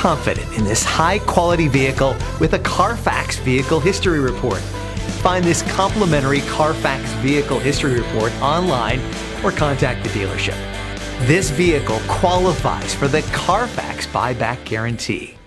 confident in this high-quality vehicle with a Carfax Vehicle History Report. Find this complimentary Carfax Vehicle History Report online or contact the dealership. This vehicle qualifies for the Carfax Buyback Guarantee.